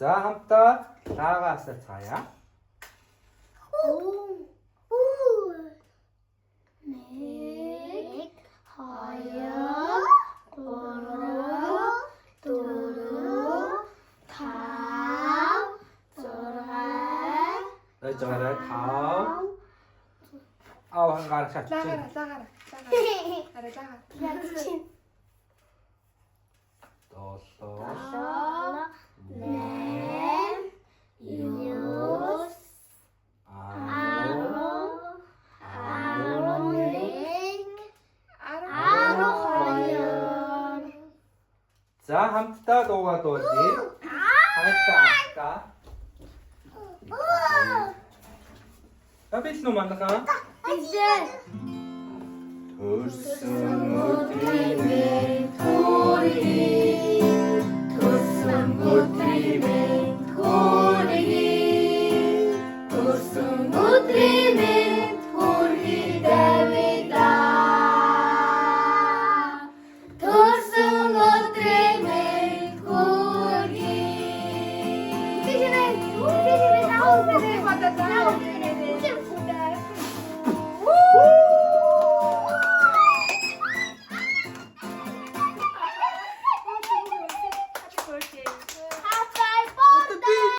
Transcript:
За хамтдаа таагаас цаая. Нэг, хоёр, гурав, дөрөв, тав, зургаан. Дэжгээрээ тав. Хангаар шатчих. Лагаараа. Долоо. Нэм, юус, арван нэг, арван хоёр. За хамтдаа дуугаа дуулъя. Хайртай. Табил нү мандака. Төрсөн өдрийн төргий, төрсөн өдрийн төргий, төрсөн өдрийн төргий Давидаа. Төрсөн өдрийн төргий.